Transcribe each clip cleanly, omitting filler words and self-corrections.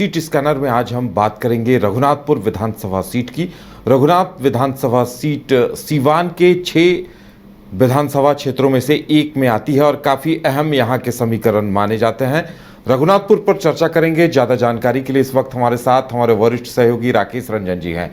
Seat scanner में आज हम बात करेंगे रघुनाथपुर विधानसभा सीट की। रघुनाथ विधानसभा सीट सीवान के 6 विधानसभा क्षेत्रों में से एक में आती है और काफ़ी अहम यहाँ के समीकरण माने जाते हैं। रघुनाथपुर पर चर्चा करेंगे। ज़्यादा जानकारी के लिए इस वक्त हमारे साथ हमारे वरिष्ठ सहयोगी राकेश रंजन जी हैं।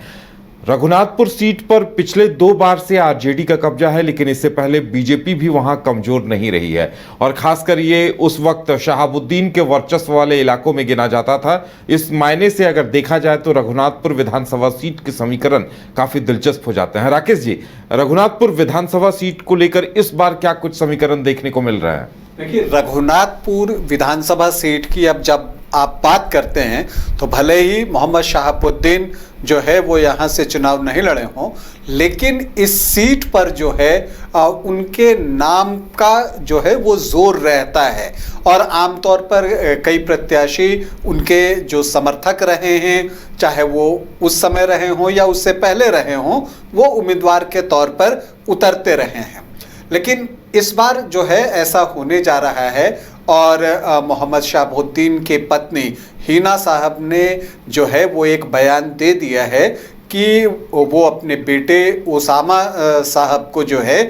रघुनाथपुर सीट पर पिछले 2 बार से आरजेडी का कब्जा है, लेकिन इससे पहले बीजेपी भी वहां कमजोर नहीं रही है और खासकर ये उस वक्त शहाबुद्दीन के वर्चस्व वाले इलाकों में गिना जाता था। इस मायने से अगर देखा जाए तो रघुनाथपुर विधानसभा सीट के समीकरण काफी दिलचस्प हो जाते हैं। राकेश जी, रघुनाथपुर विधानसभा सीट को लेकर इस बार क्या कुछ समीकरण देखने को मिल रहा है? देखिए, रघुनाथपुर विधानसभा सीट की अब जब आप बात करते हैं तो भले ही मोहम्मद शहाबुद्दीन जो है वो यहाँ से चुनाव नहीं लड़े हों, लेकिन इस सीट पर जो है उनके नाम का जो है वो जोर रहता है और आमतौर पर कई प्रत्याशी उनके जो समर्थक रहे हैं, चाहे वो उस समय रहे हों या उससे पहले रहे हों, वो उम्मीदवार के तौर पर उतरते रहे हैं। लेकिन इस बार जो है ऐसा होने जा रहा है और मोहम्मद शहाबुद्दीन के पत्नी हिना साहब ने जो है वो एक बयान दे दिया है कि वो अपने बेटे उसामा साहब को जो है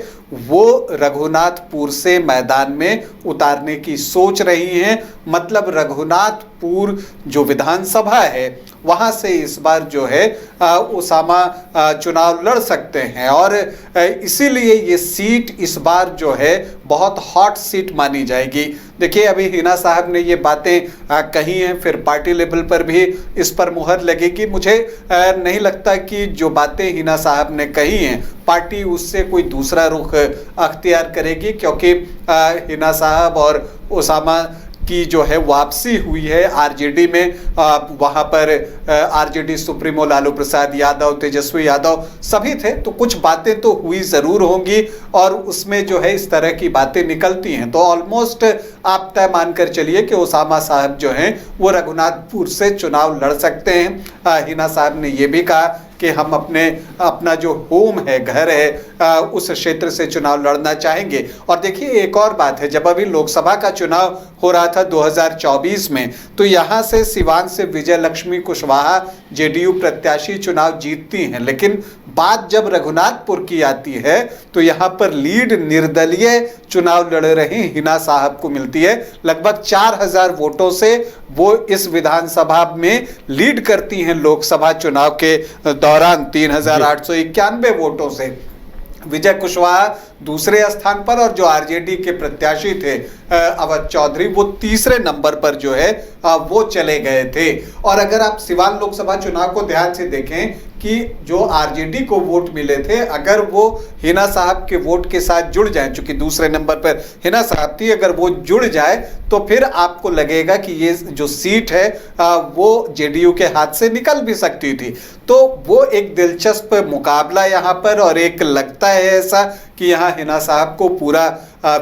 वो रघुनाथपुर से मैदान में उतारने की सोच रही हैं। मतलब रघुनाथपुर जो विधानसभा है वहाँ से इस बार जो है उसामा चुनाव लड़ सकते हैं और इसीलिए ये सीट इस बार जो है बहुत हॉट सीट मानी जाएगी। देखिए, अभी हिना साहब ने ये बातें कही हैं, फिर पार्टी लेवल पर भी इस पर मुहर लगेगी। मुझे नहीं लगता कि जो बातें हिना साहब ने कही हैं पार्टी उससे कोई दूसरा रुख अख्तियार करेगी, क्योंकि हिना साहब और उसामा की जो है वापसी हुई है आरजेडी में। वहाँ पर आरजेडी सुप्रीमो लालू प्रसाद यादव, तेजस्वी यादव सभी थे, तो कुछ बातें तो हुई ज़रूर होंगी और उसमें जो है इस तरह की बातें निकलती हैं। तो ऑलमोस्ट आप तय मानकर चलिए कि उसामा साहब जो हैं वो रघुनाथपुर से चुनाव लड़ सकते हैं। हिना साहब ने ये भी कहा कि हम अपना जो होम है, घर है, उस क्षेत्र से चुनाव लड़ना चाहेंगे। और देखिए, एक और बात है, जब अभी लोकसभा का चुनाव हो रहा था 2024 में, तो यहाँ से सिवान से विजय लक्ष्मी कुशवाहा जेडीयू प्रत्याशी चुनाव जीतती हैं, लेकिन बात जब रघुनाथपुर की आती है तो यहाँ पर लीड निर्दलीय चुनाव लड़ रही हिना साहब को मिलती है। लगभग 4000 वोटों से वो इस विधानसभा में लीड करती हैं लोकसभा चुनाव के दौरान 3891 वोटों से। विजय कुशवाहा दूसरे स्थान पर और जो आरजेडी के प्रत्याशी थे अवध चौधरी वो तीसरे नंबर पर जो है वो चले गए थे। और अगर आप सिवान लोकसभा चुनाव को ध्यान से देखें कि जो आरजेडी को वोट मिले थे, अगर वो हिना साहब के वोट के साथ जुड़ जाएं, चूंकि दूसरे नंबर पर हिना साहब थी, अगर वो जुड़ जाए तो फिर आपको लगेगा कि ये जो सीट है वो जेडीयू के हाथ से निकल भी सकती थी। तो वो एक दिलचस्प मुकाबला यहाँ पर, और एक लगता है ऐसा कि यहाँ हिना साहब को पूरा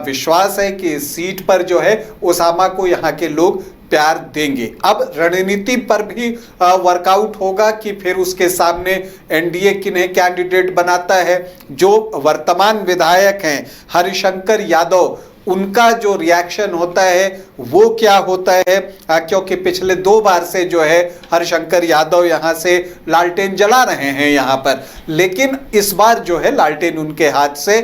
विश्वास है कि इस सीट पर जो है उसामा को यहाँ के लोग प्यार देंगे। अब रणनीति पर भी वर्कआउट होगा कि फिर उसके सामने एनडीए किन्हें कैंडिडेट बनाता है। जो वर्तमान विधायक हैं हरिशंकर यादव, उनका जो रिएक्शन होता है वो क्या होता है, क्योंकि पिछले 2 बार से जो है हरिशंकर यादव यहाँ से लालटेन जला रहे हैं यहाँ पर, लेकिन इस बार जो है लालटेन उनके हाथ से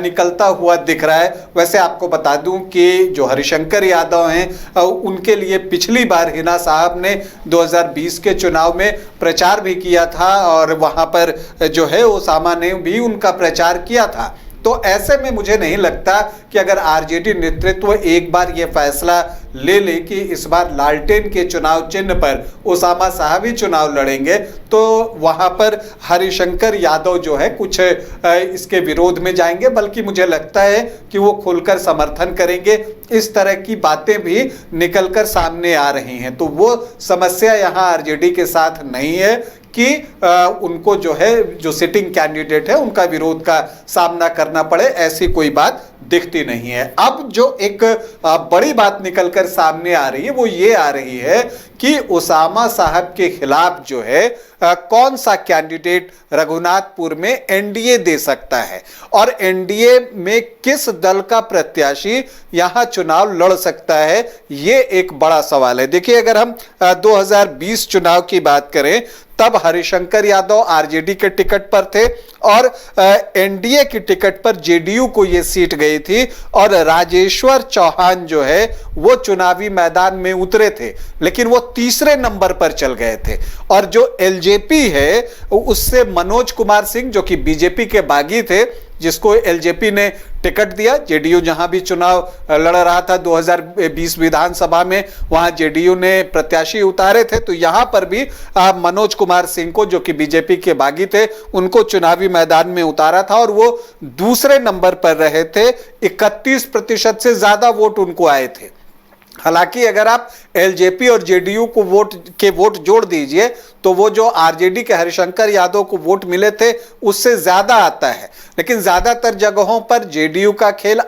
निकलता हुआ दिख रहा है। वैसे आपको बता दूं कि जो हरिशंकर यादव हैं उनके लिए पिछली बार हिना साहब ने 2020 के चुनाव में प्रचार भी किया था और वहाँ पर जो है उसामा ने भी उनका प्रचार किया था। तो ऐसे में मुझे नहीं लगता कि अगर आरजेडी नेतृत्व एक बार ये फैसला ले ले कि इस बार लालटेन के चुनाव चिन्ह पर उसामा साहब ही चुनाव लड़ेंगे, तो वहां पर हरिशंकर यादव जो है कुछ इसके विरोध में जाएंगे, बल्कि मुझे लगता है कि वो खुलकर समर्थन करेंगे। इस तरह की बातें भी निकलकर सामने आ रही हैं। तो वो समस्या यहाँ आरजेडी के साथ नहीं है कि उनको जो है जो सिटिंग कैंडिडेट है उनका विरोध का सामना करना पड़े, ऐसी कोई बात दिखती नहीं है। अब जो एक बड़ी बात निकलकर सामने आ रही है वो ये आ रही है कि उसामा साहब के खिलाफ जो है कौन सा कैंडिडेट रघुनाथपुर में एनडीए दे सकता है और एनडीए में किस दल का प्रत्याशी यहां चुनाव लड़ सकता है, ये एक बड़ा सवाल है। देखिए, अगर हम 2020 चुनाव की बात करें तब हरिशंकर यादव आरजेडी के टिकट पर थे और एनडीए की टिकट पर जेडीयू को यह सीट गई थी और राजेश्वर चौहान जो है वो चुनावी मैदान में उतरे थे, लेकिन वो तीसरे नंबर पर चल गए थे। और जो एलजेपी है उससे मनोज कुमार सिंह जो कि बीजेपी के बागी थे, जिसको एलजेपी ने टिकट दिया, जेडीयू जहां भी चुनाव लड़ रहा था 2020 विधानसभा में, वहां जेडीयू ने प्रत्याशी उतारे थे, तो यहां पर भी मनोज कुमार सिंह को जो कि बीजेपी के बागी थे उनको चुनावी मैदान में उतारा था और वो दूसरे नंबर पर रहे थे। 31% से ज्यादा वोट उनको आए थे। हालांकि अगर आप एलजेपी और जेडीयू को वोट जोड़ दीजिए तो वो जो आरजेडी के हरिशंकर यादव को वोट मिले थे उससे ज्यादा आता है, लेकिन ज्यादातर जगहों पर जेडीयू का खेल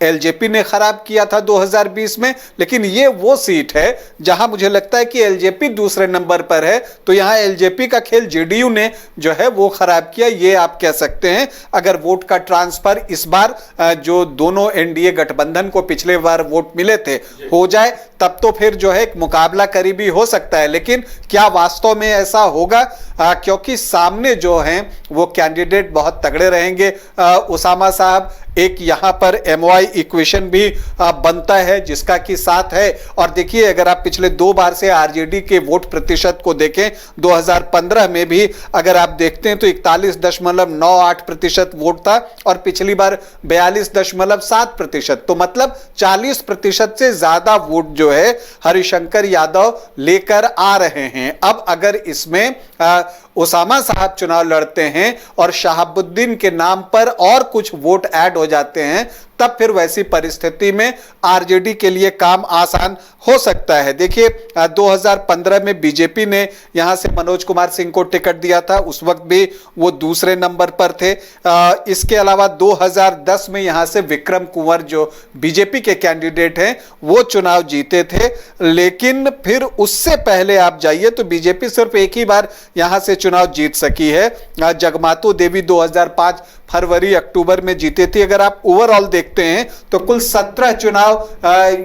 एलजेपी ने खराब किया था 2020 में। लेकिन ये वो सीट है जहां मुझे लगता है कि एलजेपी दूसरे नंबर पर है, तो यहां एलजेपी का खेल जेडीयू ने जो है वो खराब किया, ये आप कह सकते हैं। अगर वोट का ट्रांसफर इस बार जो दोनों एनडीए गठबंधन को पिछले बार वोट मिले थे हो जाए तब तो फिर जो है एक मुकाबला करीबी हो सकता है, लेकिन क्या वास्तव में ऐसा होगा? क्योंकि सामने जो हैं वो कैंडिडेट बहुत तगड़े रहेंगे। उसामा साहब, एक यहां पर एमओआई इक्वेशन भी बनता है जिसका कि 7 है। और देखिए, अगर आप पिछले 2 बार से आरजेडी के वोट प्रतिशत को देखें, 2015 में भी अगर आप देखते हैं तो 41.98% वोट था और पिछली बार 42.7%, तो मतलब 40% से ज्यादा वोट जो है हरिशंकर यादव लेकर आ रहे हैं। अब अगर इसमें उसामा साहब चुनाव लड़ते हैं और शहाबुद्दीन के नाम पर और कुछ वोट ऐड हो जाते हैं, तब फिर वैसी परिस्थिति में आरजेडी के लिए काम आसान हो सकता है। देखिए, 2015 में बीजेपी ने यहां से मनोज कुमार सिंह को टिकट दिया था, उस वक्त भी वो दूसरे नंबर पर थे। इसके अलावा 2010 में यहां से विक्रम कुंवर जो बीजेपी के कैंडिडेट हैं वो चुनाव जीते थे, लेकिन फिर उससे पहले आप जाइए तो बीजेपी सिर्फ एक ही बार यहां से चुनाव जीत सकी है। जगमातु देवी 2005 फरवरी अक्टूबर में जीते थे। अगर आप ओवरऑल देखते हैं तो कुल 17 चुनाव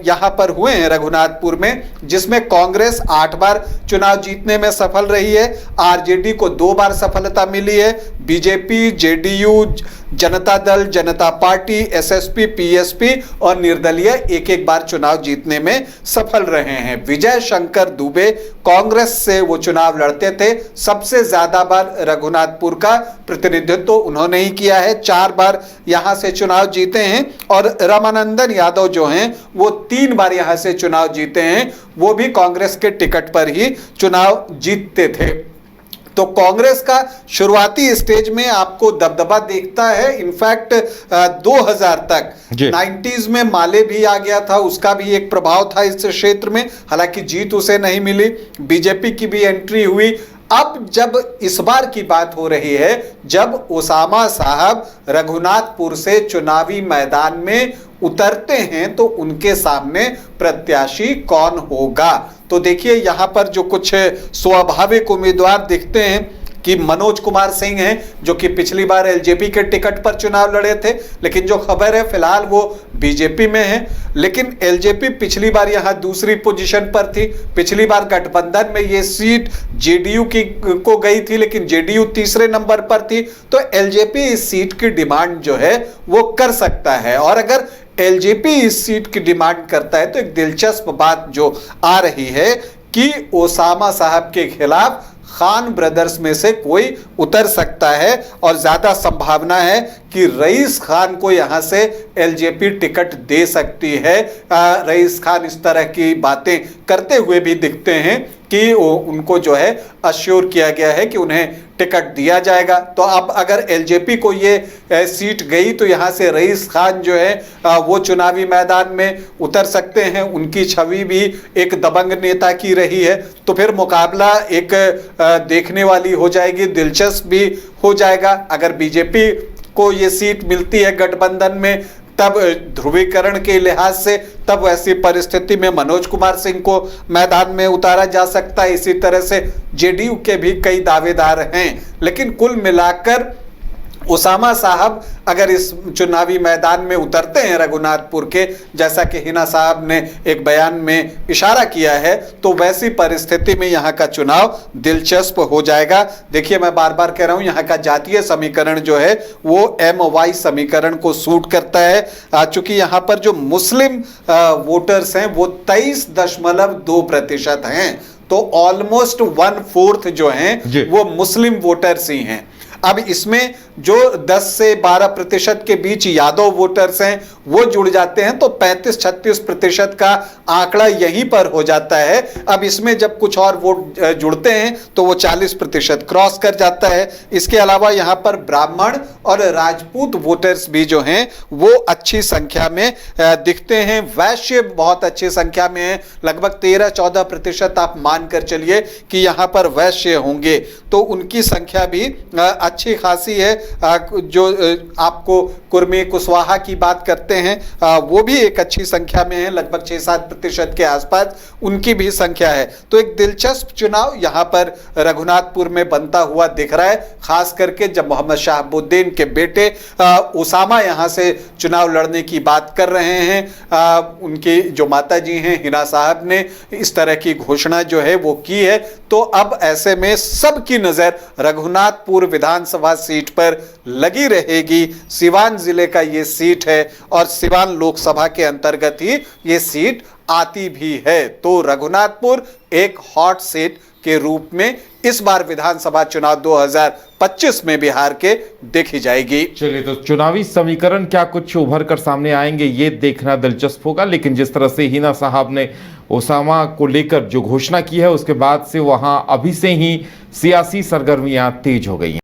यहां पर हुए हैं रघुनाथपुर में, जिसमें कांग्रेस 8 बार चुनाव जीतने में सफल रही है, आरजेडी को 2 बार सफलता मिली है, बीजेपी, जेडीयू, जनता दल, जनता पार्टी, एसएसपी, पीएसपी और निर्दलीय एक बार चुनाव जीतने में सफल रहे हैं। विजय शंकर दुबे कांग्रेस से वो चुनाव लड़ते थे, सबसे ज्यादा बार रघुनाथपुर का प्रतिनिधित्व उन्होंने ही किया है, 4 बार यहां से चुनाव जीते हैं। और रामानंदन यादव जो हैं वो 3 बार यहां से चुनाव जीते हैं, वो भी कांग्रेस के टिकट पर ही चुनाव जीतते थे। तो कांग्रेस का शुरुआती स्टेज में आपको दबदबा देखता है। इनफैक्ट 2000 तक 90s में माले भी आ गया था, उसका भी एक प्रभाव था इस क्षेत्र में, हालांकि जीत उसे नहीं मिली। बीजेपी की भी एंट्री हुई। अब जब इस बार की बात हो रही है, जब उसामा साहब रघुनाथपुर से चुनावी मैदान में उतरते हैं तो उनके सामने प्रत्याशी कौन होगा? तो देखिए, यहां पर जो कुछ स्वाभाविक उम्मीदवार दिखते हैं कि मनोज कुमार सिंह हैं, जो कि पिछली बार एलजेपी के टिकट पर चुनाव लड़े थे, लेकिन जो खबर है फिलहाल वो बीजेपी में है। लेकिन एलजेपी पिछली बार यहां दूसरी पोजीशन पर थी, पिछली बार गठबंधन में ये सीट जेडीयू को गई थी, लेकिन जेडीयू तीसरे नंबर पर थी। तो एलजेपी इस सीट की डिमांड जो है वो कर सकता है, और अगर एलजेपी इस सीट की डिमांड करता है तो एक दिलचस्प बात जो आ रही है कि ओसामा साहब के खिलाफ खान ब्रदर्स में से कोई उतर सकता है, और ज्यादा संभावना है कि रईस खान को यहां से एलजेपी टिकट दे सकती है। रईस खान इस तरह की बातें करते हुए भी दिखते हैं कि उनको जो है अश्योर किया गया है कि उन्हें टिकट दिया जाएगा। तो अब अगर एलजेपी को ये सीट गई तो यहां से रईस खान जो है वो चुनावी मैदान में उतर सकते हैं। उनकी छवि भी एक दबंग नेता की रही है, तो फिर मुकाबला एक देखने वाली हो जाएगी, दिलचस्प भी हो जाएगा। अगर बीजेपी को ये सीट मिलती है गठबंधन में, तब ध्रुवीकरण के लिहाज से तब ऐसी परिस्थिति में मनोज कुमार सिंह को मैदान में उतारा जा सकता है। इसी तरह से जेडीयू के भी कई दावेदार हैं, लेकिन कुल मिलाकर उसामा साहब अगर इस चुनावी मैदान में उतरते हैं रघुनाथपुर के, जैसा कि हिना साहब ने एक बयान में इशारा किया है, तो वैसी परिस्थिति में यहाँ का चुनाव दिलचस्प हो जाएगा। देखिए, मैं बार बार कह रहा हूँ, यहाँ का जातीय समीकरण जो है वो MY समीकरण को सूट करता है। चूंकि यहाँ पर जो मुस्लिम वोटर्स हैं वो 23.2% हैं, तो ऑलमोस्ट 1/4 जो हैं वो मुस्लिम वोटर्स ही हैं। अब इसमें जो 10 से 12% के बीच यादव वोटर्स हैं वो जुड़ जाते हैं, तो 35-36% का आंकड़ा यहीं पर हो जाता है। अब इसमें जब कुछ और वोट जुड़ते हैं तो वो 40% क्रॉस कर जाता है। इसके अलावा यहाँ पर ब्राह्मण और राजपूत वोटर्स भी जो हैं वो अच्छी संख्या में दिखते हैं। वैश्य बहुत अच्छी संख्या में है, लगभग 13-14% आप मानकर चलिए कि यहाँ पर वैश्य होंगे, तो उनकी संख्या भी अच्छी खासी है। जो आपको कुर्मी कुशवाहा की बात करते हैं वो भी एक अच्छी संख्या में है, लगभग 6-7% के आसपास उनकी भी संख्या है। तो एक दिलचस्प चुनाव यहाँ पर रघुनाथपुर में बनता हुआ दिख रहा है, खास करके जब मोहम्मद शहाबुद्दीन के बेटे उसामा यहाँ से चुनाव लड़ने की बात कर रहे हैं। उनकी जो माता जी हैं हिना साहब ने इस तरह की घोषणा जो है वो की है, तो अब ऐसे में सबकी नजर रघुनाथपुर विधानसभा सीट पर लगी रहेगी। सिवान जिले का ये सीट है और सिवान लोकसभा के अंतर्गत ही ये सीट आती भी है, तो रघुनाथपुर एक हॉट सीट के रूप में इस बार विधानसभा चुनाव 2025 में बिहार के देखी जाएगी। चलिए, तो चुनावी समीकरण क्या कुछ उभर कर सामने आएंगे ये देखना दिलचस्प होगा, लेकिन जिस तरह से हिना साहब ने ओसामा को लेकर जो घोषणा की है उसके बाद से वहां अभी से ही सियासी सरगर्मियां तेज हो गई हैं।